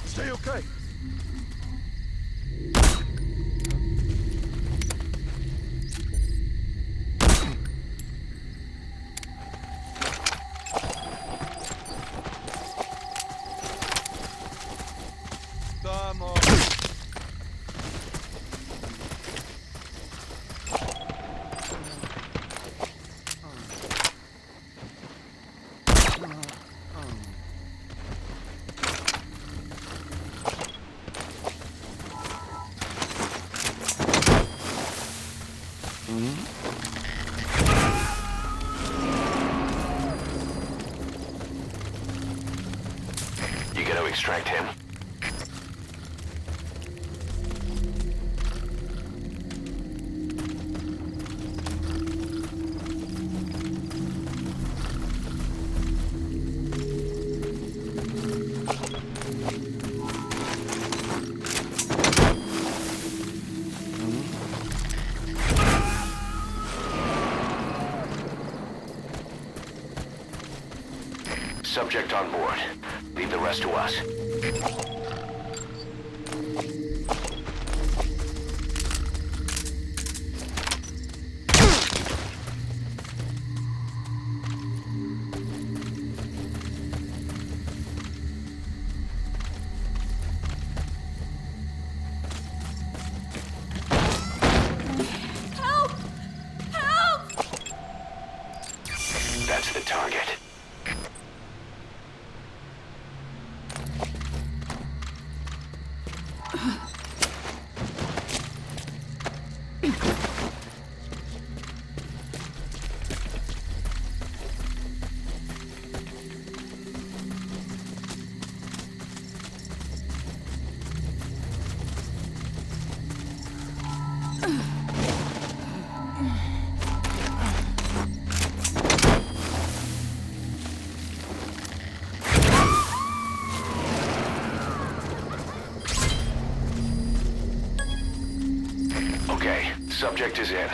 Stay okay. Come on. You gotta extract him. Subject on board. Leave the rest to us. Help! Help! That's the target. Okay, subject is in.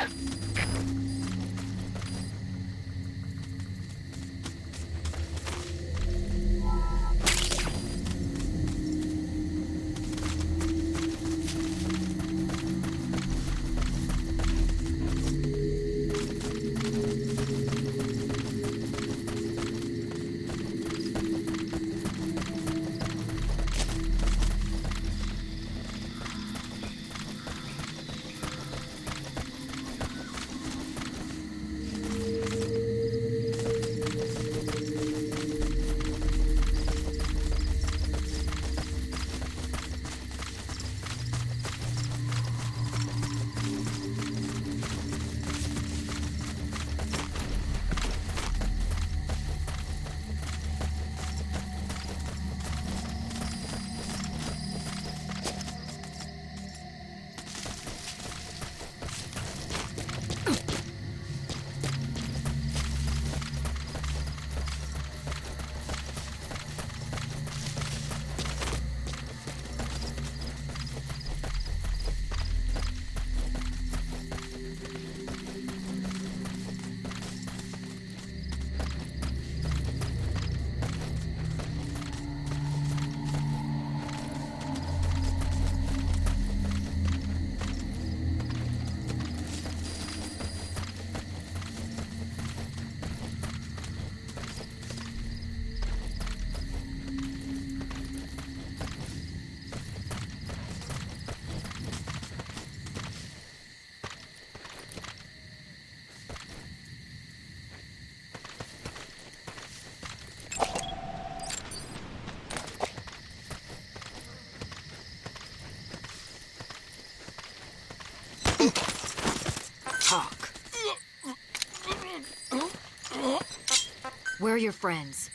Talk. Where are your friends?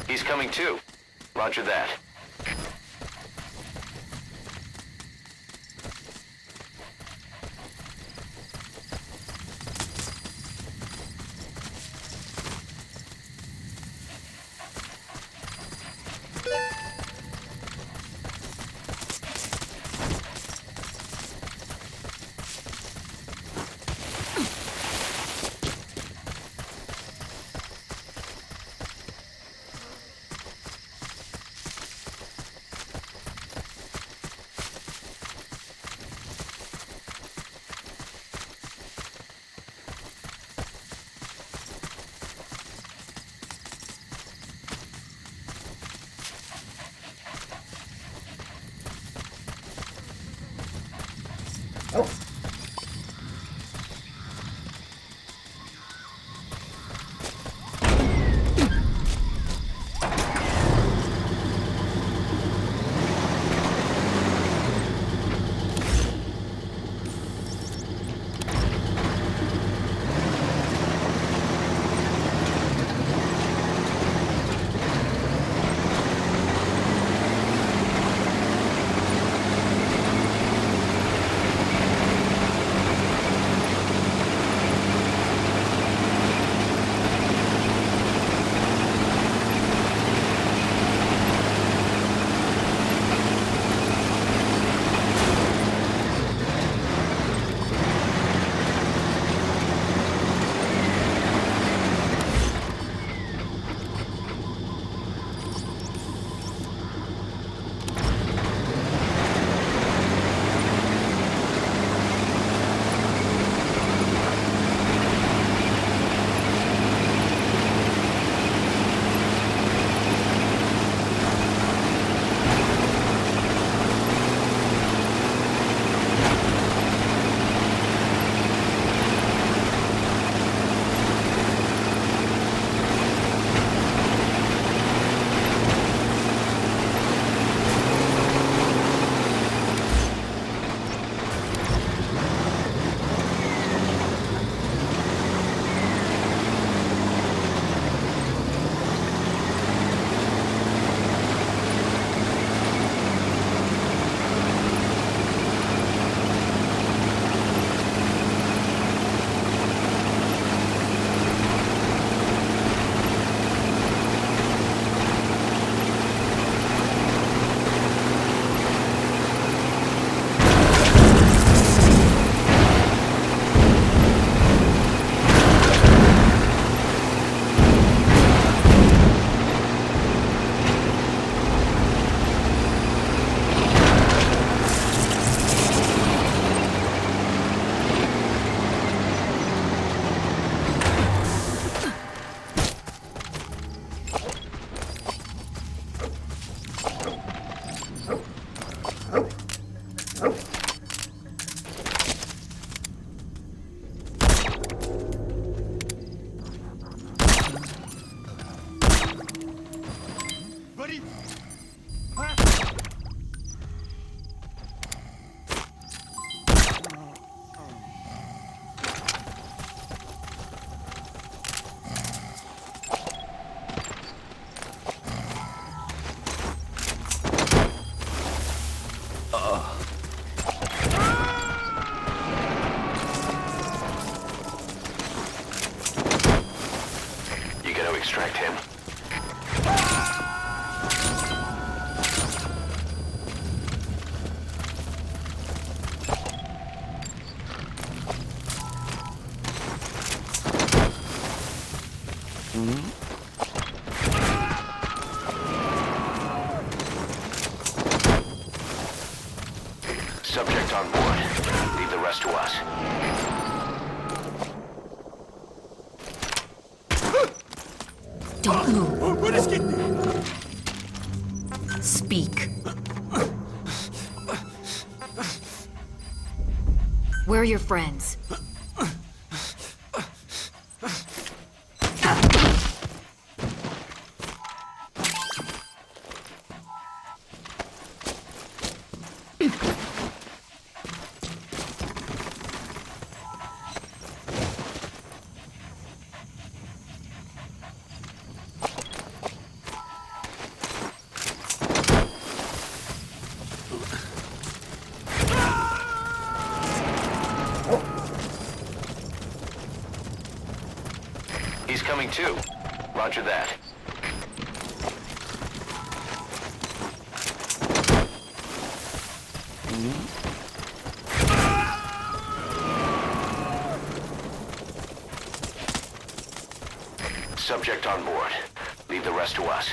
He's coming too. Roger that. extract him. Subject on board. Leave the rest to us. Don't move. What is getting? Speak. Where are your friends? He's coming too. Roger that. Subject on board. Leave the rest to us.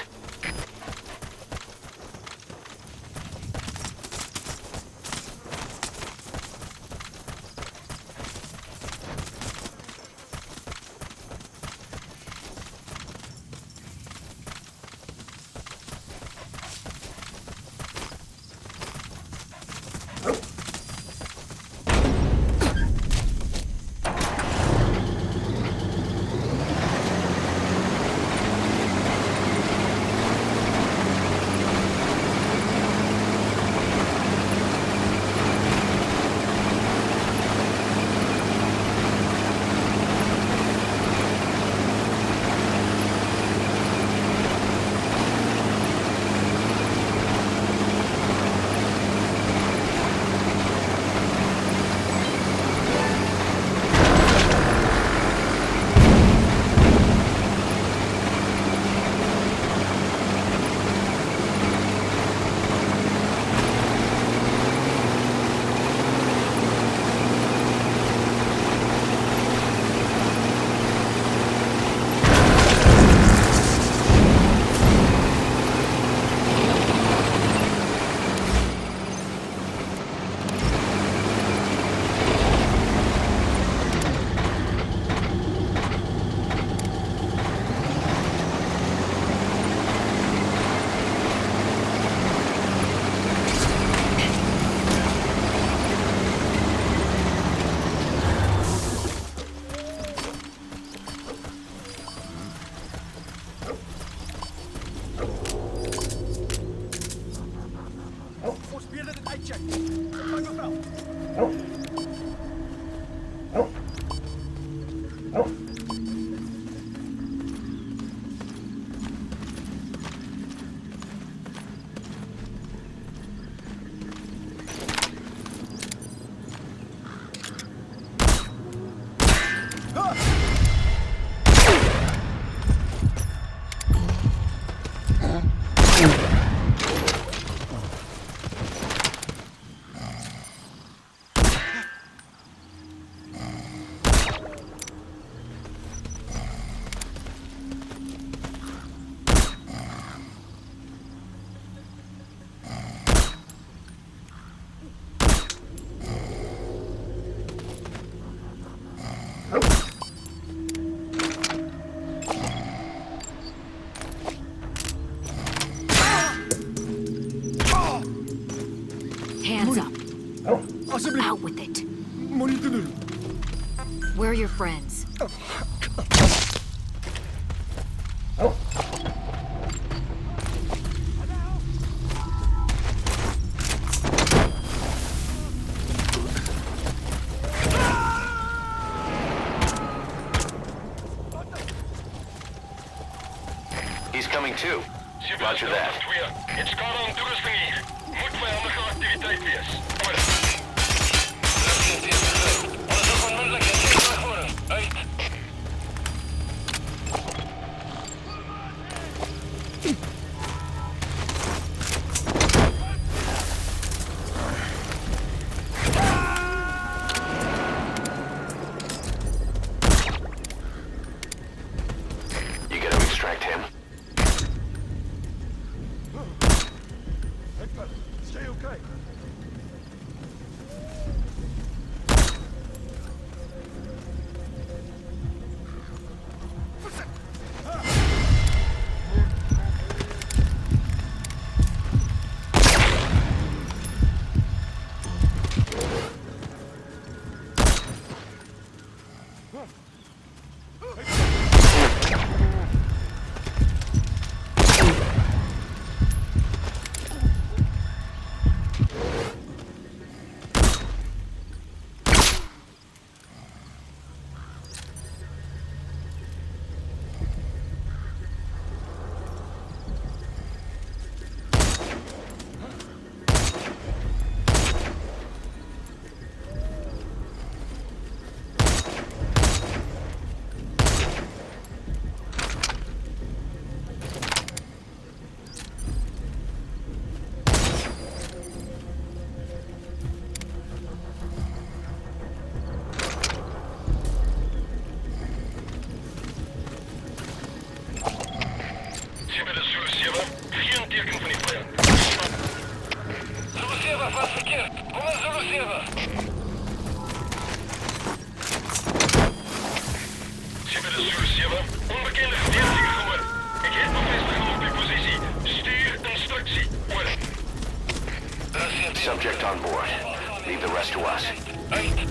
Hands up. Out with it. Where are your friends? He's coming too. Roger that. Het schade aan toerusting hier. Moet vijandige activiteit wees. Over. Onderzoek onmiddellijk en terug horen. Uit. Ciebie do Zulu 7. Geen teken van die vijand. Zulu 7, wat verkeerd. Kom aan Zulu 7. Ciebie do Zulu 7. Onbekende verdediger geworden. Ik heb bevestiging op uw positie. Stuur instructie. Over. Subject on board. Leave the rest to us. Uit.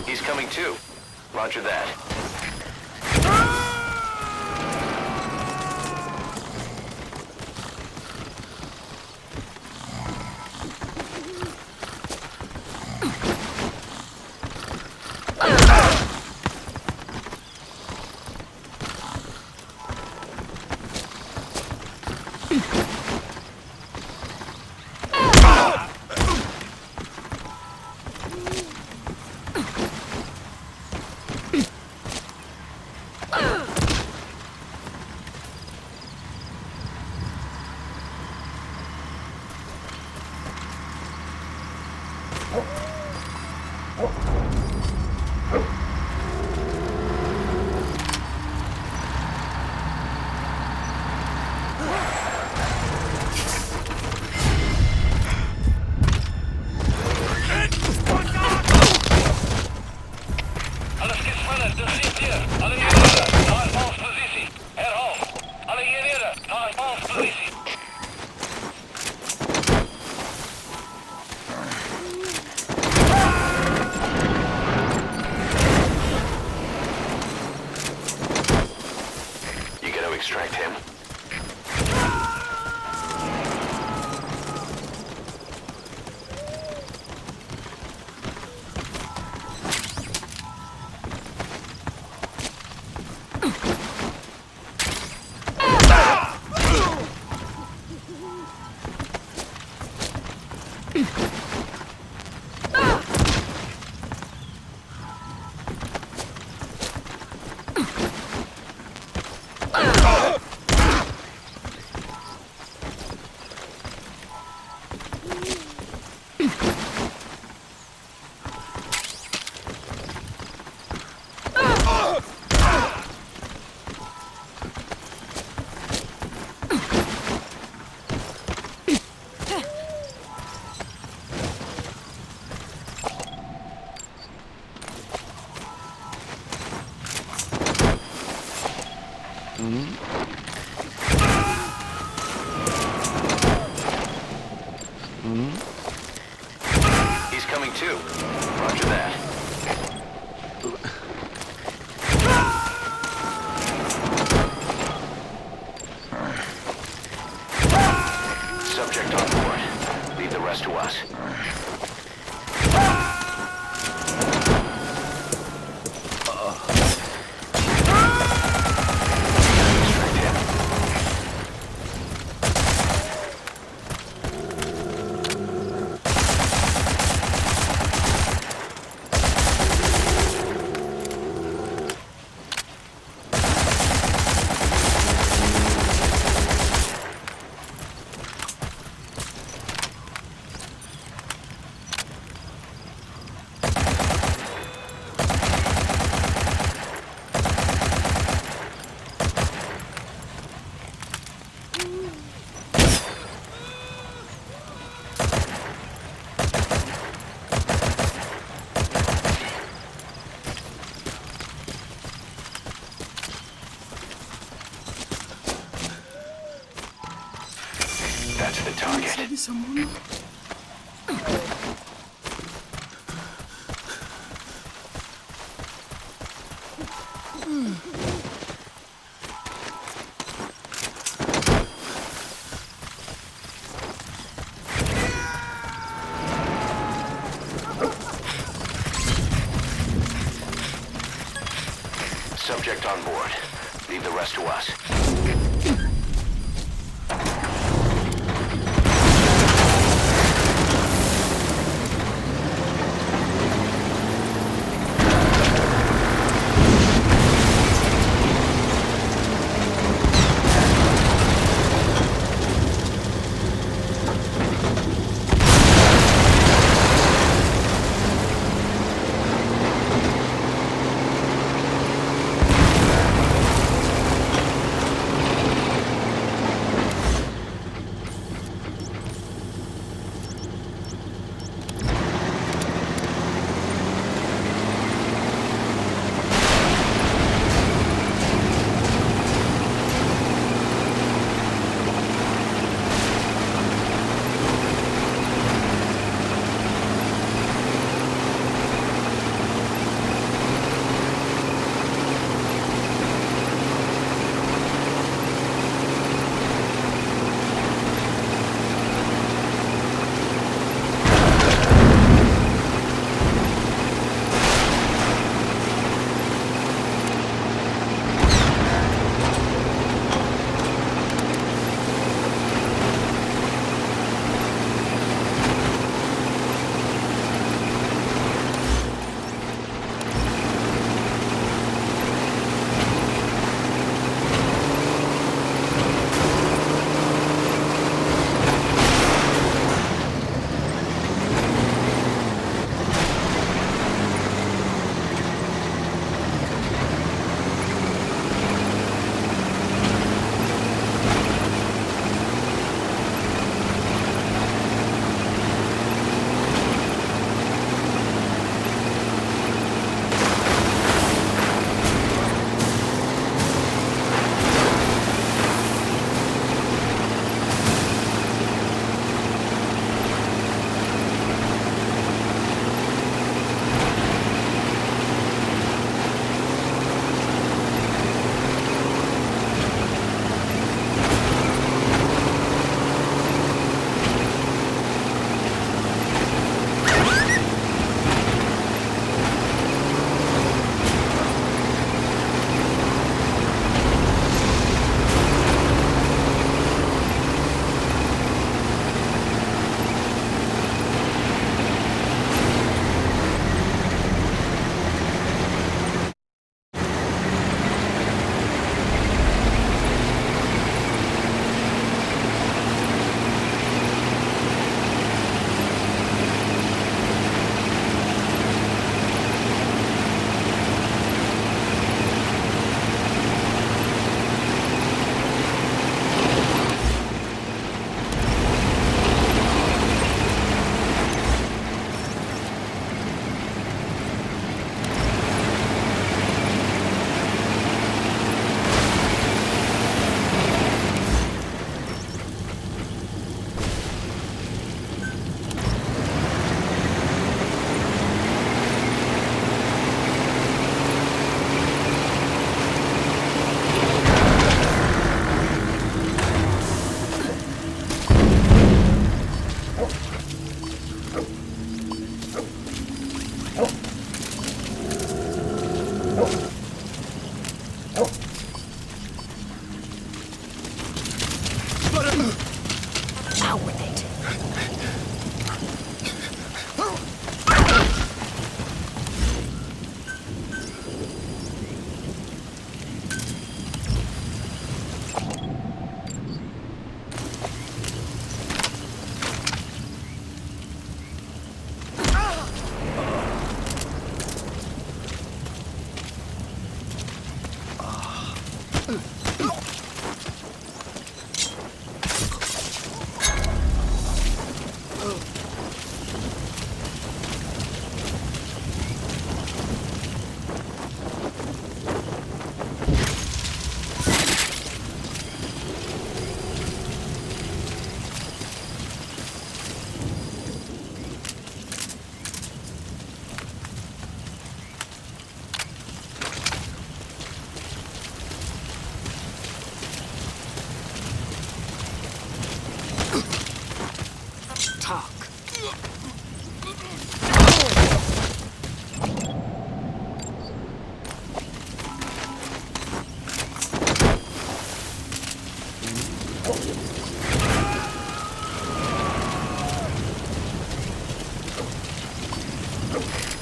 He's coming too. Roger that. Alles gespannen, dus zit hier. Alle eenheden, naar ons positie. Herhaal. Alle eenheden, naar ons positie. You gotta extract him. He's coming too. Roger that. Subject on board. Leave the rest to us. Extract him. That's the target. Sabi sa mono. Subject on board. Leave the rest to us.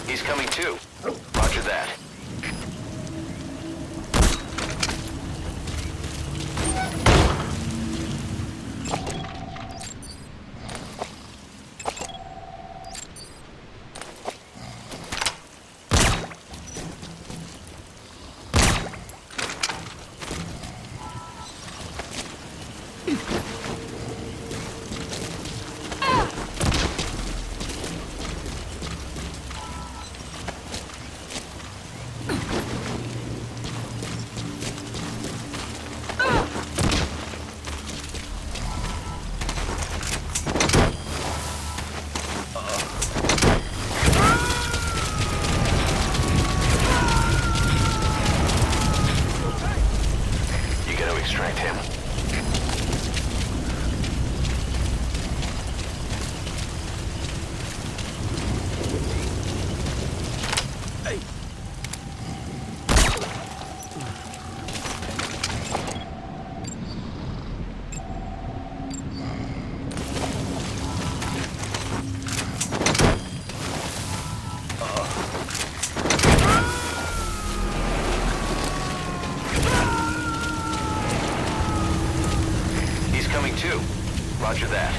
He's coming too. Roger that. You gotta extract him. He's coming too. Roger that.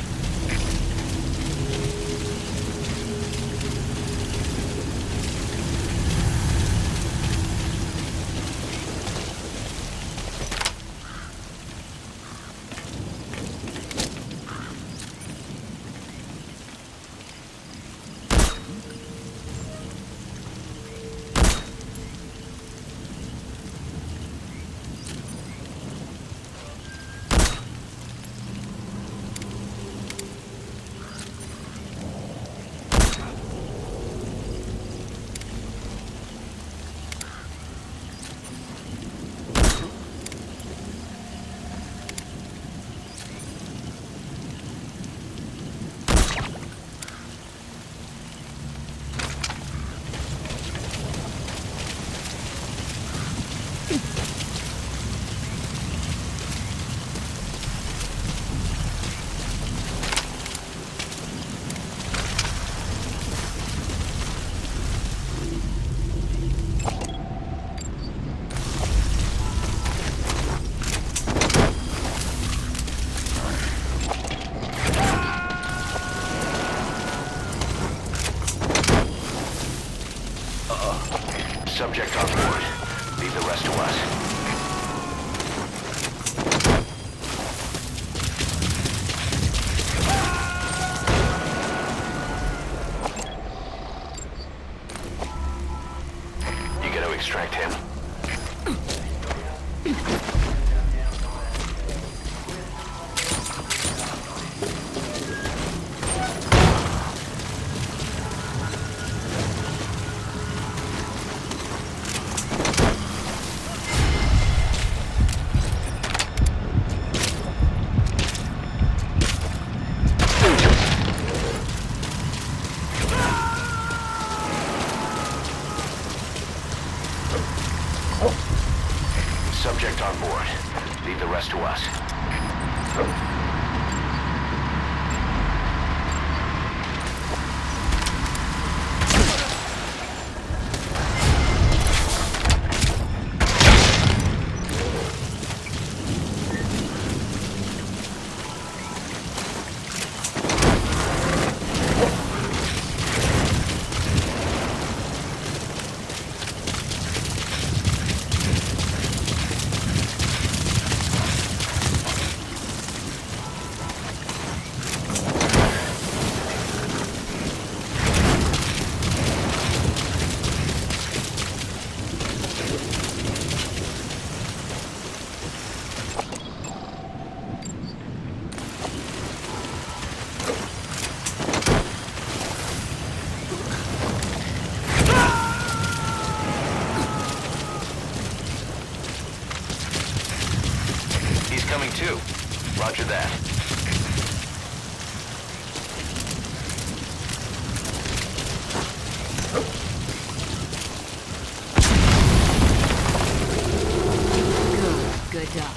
Subject on board. Leave the rest to us. You gotta extract him. Subject on board. Leave the rest to us. Coming too. Roger that. Good dog.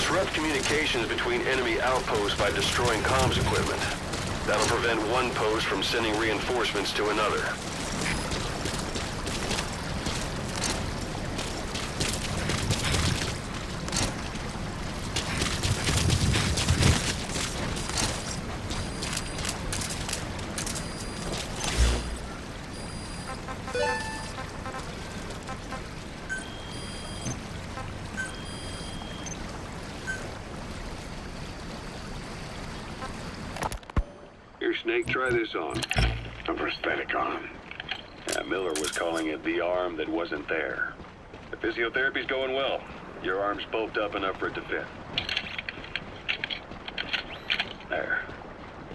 Disrupt communications between enemy outposts by destroying comms equipment. That'll prevent one post from sending reinforcements to another. Here, Snake, try this on. A prosthetic arm. Yeah, Miller was calling it the arm that wasn't there. The physiotherapy's going well. Your arm's bulked up enough for it to fit. There.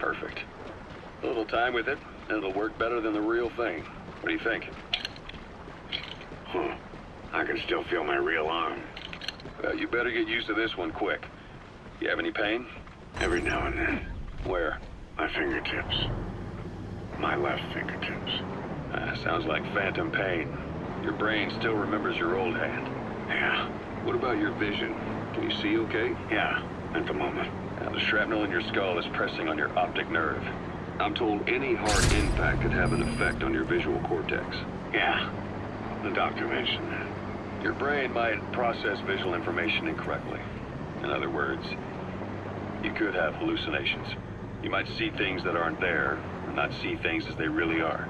Perfect. A little time with it, and it'll work better than the real thing. What do you think? I can still feel my real arm. Well, you better get used to this one quick. You have any pain? Every now and then. Where? My fingertips. My left fingertips. Sounds like phantom pain. Your brain still remembers your old hand. Yeah. What about your vision? Can you see okay? Yeah. At the moment. The shrapnel in your skull is pressing on your optic nerve. I'm told any hard impact could have an effect on your visual cortex. Yeah. The doctor mentioned that. Your brain might process visual information incorrectly. In other words, you could have hallucinations. You might see things that aren't there, and not see things as they really are.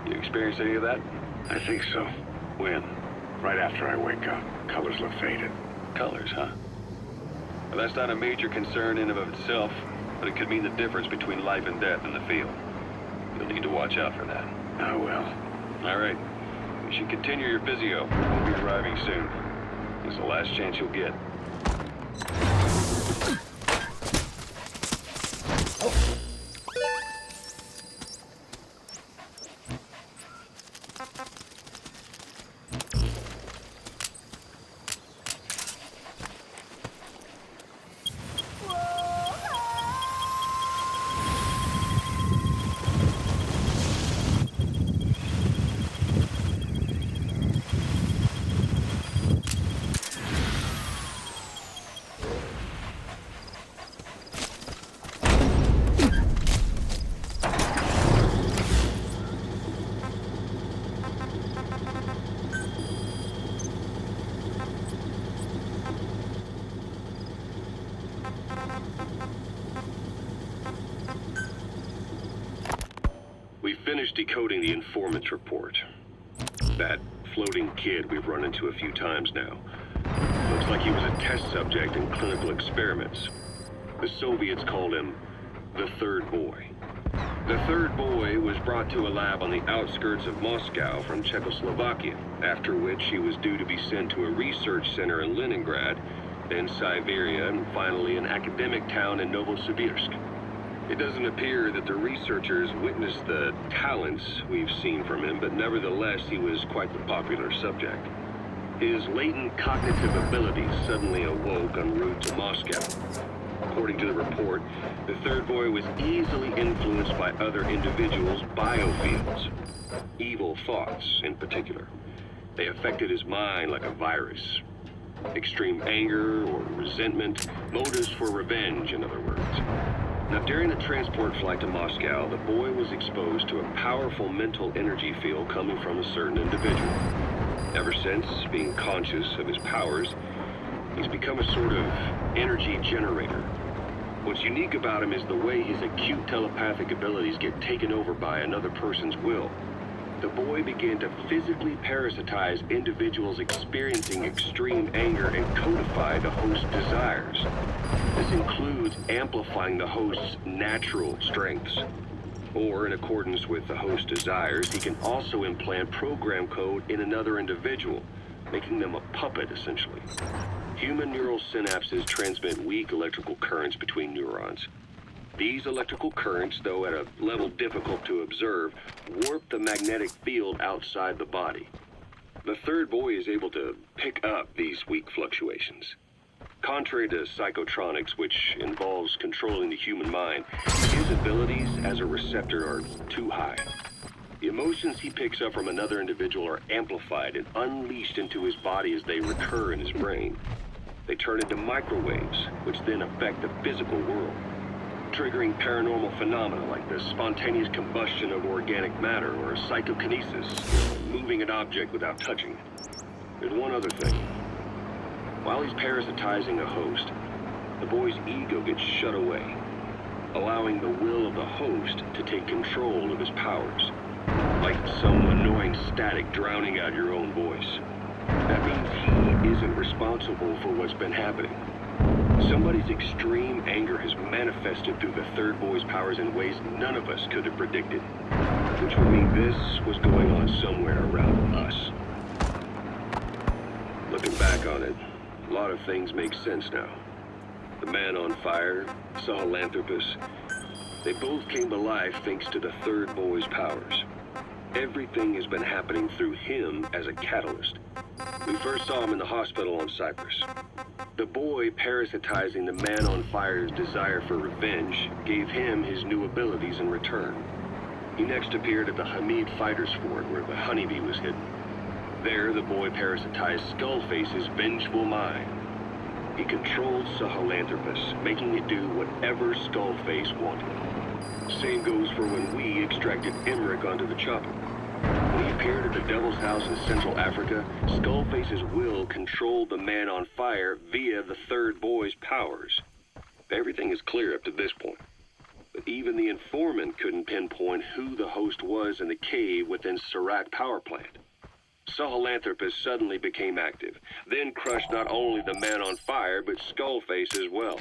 You experience any of that? I think so. When? Right after I wake up. Colors look faded. Colors, huh? Well, that's not a major concern in and of itself, but it could mean the difference between life and death in the field. You'll need to watch out for that. I will. All right. You should continue your physio. We'll be arriving soon. It's the last chance you'll get. We finished decoding the informant's report. That floating kid we've run into a few times now. Looks like he was a test subject in clinical experiments. The Soviets called him the Third Boy. The Third Boy was brought to a lab on the outskirts of Moscow from Czechoslovakia, after which he was due to be sent to a research center in Leningrad, then Siberia, and finally an academic town in Novosibirsk. It doesn't appear that the researchers witnessed the talents we've seen from him, but nevertheless he was quite the popular subject. His latent cognitive abilities suddenly awoke en route to Moscow. According to the report, the Third Boy was easily influenced by other individuals' biofields. Evil thoughts, in particular. They affected his mind like a virus. Extreme anger or resentment, motives for revenge, in other words. Now, during the transport flight to Moscow, the boy was exposed to a powerful mental energy field coming from a certain individual. Ever since, being conscious of his powers, he's become a sort of energy generator. What's unique about him is the way his acute telepathic abilities get taken over by another person's will. The boy began to physically parasitize individuals experiencing extreme anger and codify the host's desires. This includes amplifying the host's natural strengths. Or, in accordance with the host's desires, he can also implant program code in another individual, making them a puppet, essentially. Human neural synapses transmit weak electrical currents between neurons. These electrical currents, though at a level difficult to observe, warp the magnetic field outside the body. The Third Boy is able to pick up these weak fluctuations. Contrary to psychotronics, which involves controlling the human mind, his abilities as a receptor are too high. The emotions he picks up from another individual are amplified and unleashed into his body as they recur in his brain. They turn into microwaves, which then affect the physical world, triggering paranormal phenomena like the spontaneous combustion of organic matter or psychokinesis, moving an object without touching it. There's one other thing. While he's parasitizing a host, the boy's ego gets shut away, allowing the will of the host to take control of his powers, like some annoying static drowning out your own voice. That means he isn't responsible for what's been happening. Somebody's extreme anger has manifested through the third boy's powers in ways none of us could have predicted, which would mean this was going on somewhere around us. Looking back on it, a lot of things make sense now. The man on fire, Sahelanthropus, they both came to life thanks to the third boy's powers. Everything has been happening through him as a catalyst. We first saw him in the hospital on Cyprus. The boy parasitizing the man on fire's desire for revenge gave him his new abilities in return. He next appeared at the Hamid Fighters Fort where the honeybee was hidden. There, the boy parasitized Skullface's vengeful mind. He controlled Sahelanthropus, making it do whatever Skullface wanted. Same goes for when we extracted Emmerich onto the chopper. When he appeared at the Devil's House in Central Africa, Skullface's will controlled the man on fire via the third boy's powers. Everything is clear up to this point. But even the informant couldn't pinpoint who the host was in the cave within Serac power plant. Sahelanthropus suddenly became active, then crushed not only the man on fire, but Skullface as well.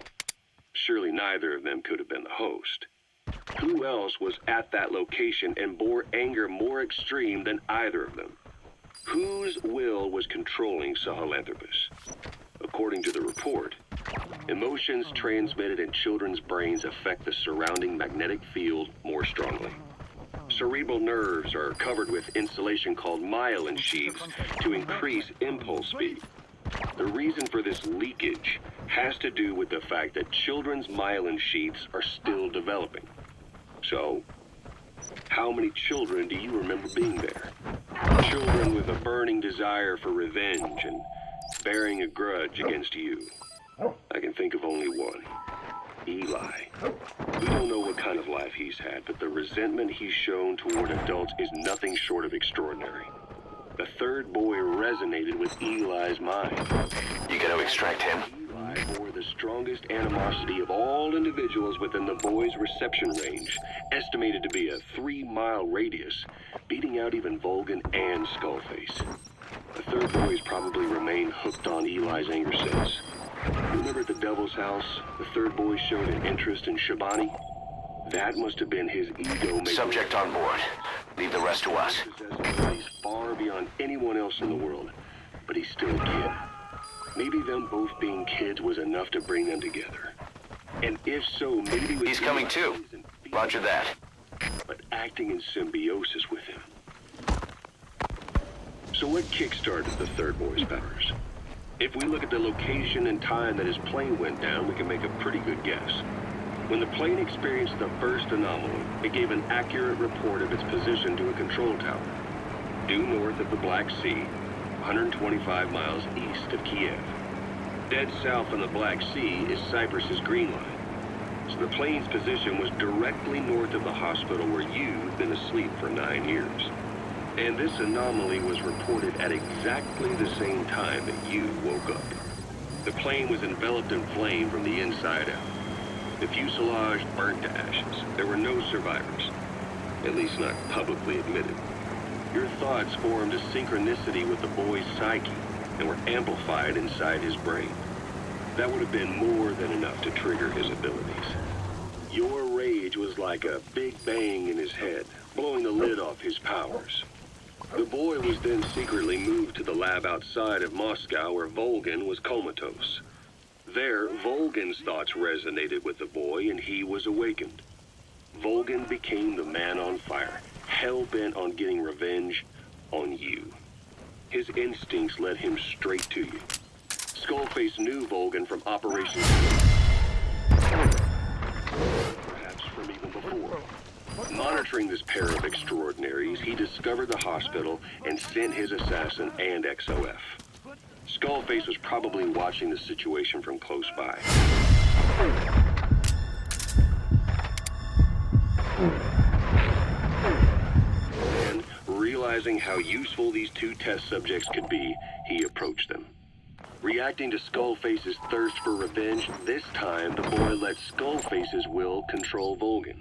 Surely neither of them could have been the host. Who else was at that location and bore anger more extreme than either of them? Whose will was controlling Sahelanthropus? According to the report, emotions transmitted in children's brains affect the surrounding magnetic field more strongly. Cerebral nerves are covered with insulation called myelin sheaths to increase impulse speed. The reason for this leakage has to do with the fact that children's myelin sheaths are still developing. So, how many children do you remember being there? Children with a burning desire for revenge and bearing a grudge against you. I can think of only one. Eli. We don't know what kind of life he's had, but the resentment he's shown toward adults is nothing short of extraordinary. The third boy resonated with Eli's mind. You gotta extract him. Eli bore the strongest animosity of all individuals within the boy's reception range, estimated to be a 3-mile radius, beating out even Volgan and Skullface. The third boy's probably remained hooked on Eli's anger since. Remember at the Devil's House, the third boy showed an interest in Shabani? That must have been his ego making... Subject on board. Leave the rest to us. He's far beyond anyone else in the world, but he's still a kid. Maybe them both being kids was enough to bring them together. And if so, maybe... He's coming too. Roger that. But acting in symbiosis with him. So what kickstarted the third boy's powers? If we look at the location and time that his plane went down, we can make a pretty good guess. When the plane experienced the first anomaly, it gave an accurate report of its position to a control tower, due north of the Black Sea, 125 miles east of Kiev. Dead south on the Black Sea is Cyprus's Green Line. So the plane's position was directly north of the hospital where you've been asleep for 9 years. And this anomaly was reported at exactly the same time that you woke up. The plane was enveloped in flame from the inside out. The fuselage burnt to ashes. There were no survivors, at least not publicly admitted. Your thoughts formed a synchronicity with the boy's psyche and were amplified inside his brain. That would have been more than enough to trigger his abilities. Your rage was like a big bang in his head, blowing the lid off his powers. The boy was then secretly moved to the lab outside of Moscow where Volgan was comatose. There, Volgan's thoughts resonated with the boy and he was awakened. Volgan became the man on fire, hell-bent on getting revenge on you. His instincts led him straight to you. Skullface knew Volgan from Operation... perhaps from even before. Monitoring this pair of extraordinaries, he discovered the hospital and sent his assassin and XOF. Skullface was probably watching the situation from close by. And realizing how useful these two test subjects could be, he approached them. Reacting to Skullface's thirst for revenge, this time the boy let Skullface's will control Volgin.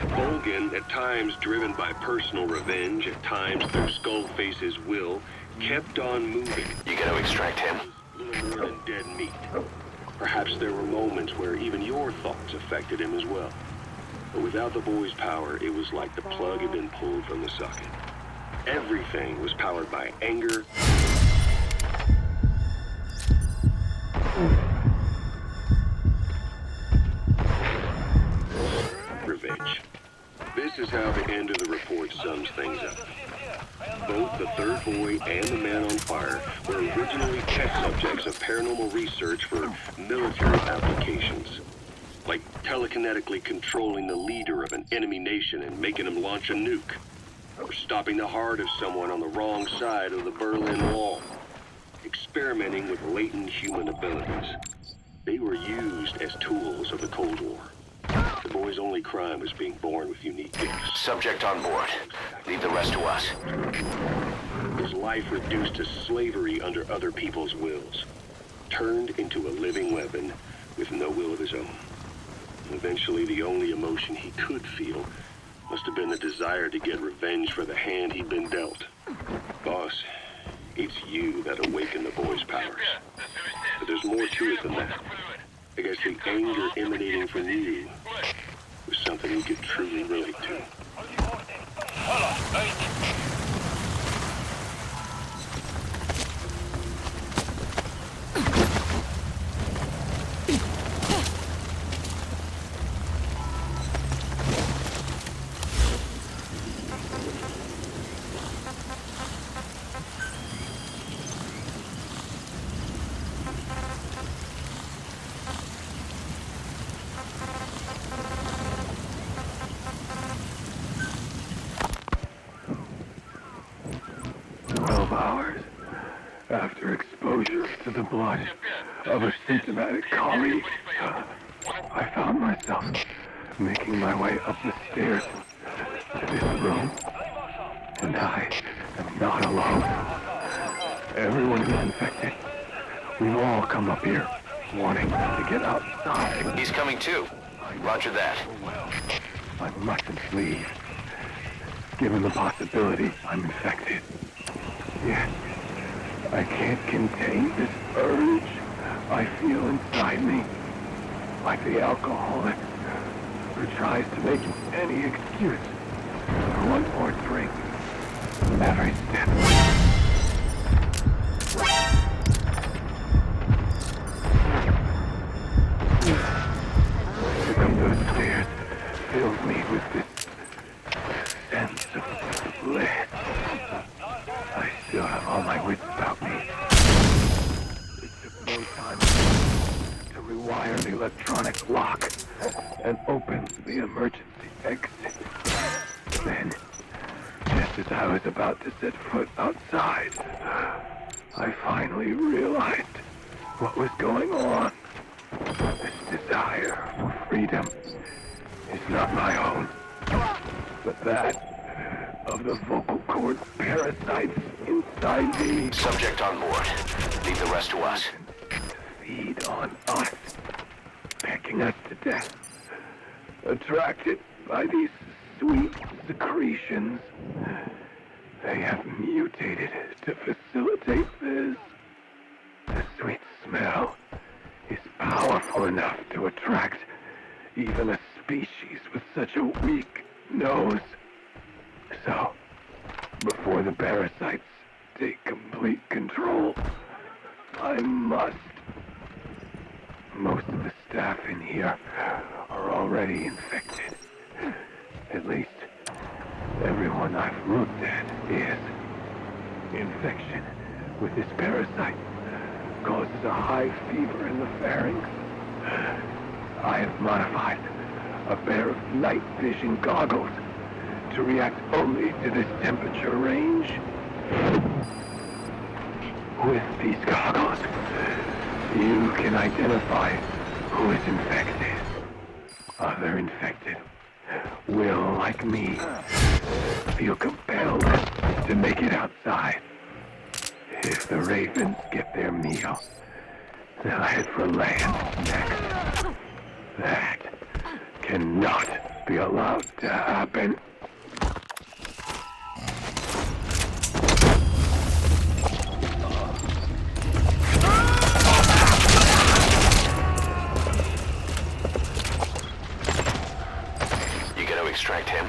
Volgin, at times driven by personal revenge, at times through Skullface's will, kept on moving. You gotta extract him. Little more than dead meat. Perhaps there were moments where even your thoughts affected him as well. But without the boy's power, it was like the plug had been pulled from the socket. Everything was powered by anger, revenge. This is how the end of the report sums things up. Both the third boy and the man on fire were originally test subjects of paranormal research for military applications. Like telekinetically controlling the leader of an enemy nation and making him launch a nuke. Or stopping the heart of someone on the wrong side of the Berlin Wall. Experimenting with latent human abilities. They were used as tools of the Cold War. The boy's only crime was being born with unique gifts. Subject on board. Leave the rest to us. His life reduced to slavery under other people's wills. Turned into a living weapon with no will of his own. Eventually, the only emotion he could feel must have been the desire to get revenge for the hand he'd been dealt. Boss, it's you that awakened the boy's powers. But there's more to it than that. I guess the anger emanating from you was something he could truly relate to. After exposure to the blood of a symptomatic colleague, I found myself making my way up the stairs to this room. And I am not alone. Everyone is infected. We've all come up here wanting to get outside. He's coming too. Roger that. I mustn't leave. Given the possibility I'm infected. Yet, I can't contain this urge I feel inside me. Like the alcoholic who tries to make any excuse for one more drink every step. To come those stairs fills me with this sense of bliss. I still have all my wits about me. It took no time to rewire the electronic lock and open the emergency exit. Then, just as I was about to set foot outside, I finally realized what was going on. This desire for freedom is not my own, but that of the vocal cord parasites inside me. Subject on board. Leave the rest to us. Feed on us, pecking us to death. Attracted by these sweet secretions, they have mutated to facilitate this. The sweet smell is powerful enough to attract even a species with such a weak nose. So, before the parasites take complete control, I must. Most of the staff in here are already infected. At least, everyone I've looked at is. Infection with this parasite causes a high fever in the pharynx. I have modified a pair of night vision goggles to react only to this temperature range. With these goggles, you can identify who is infected. Other infected will, like me, feel compelled to make it outside. If the ravens get their meal, they'll head for land next. That cannot be allowed to happen. You gotta extract him.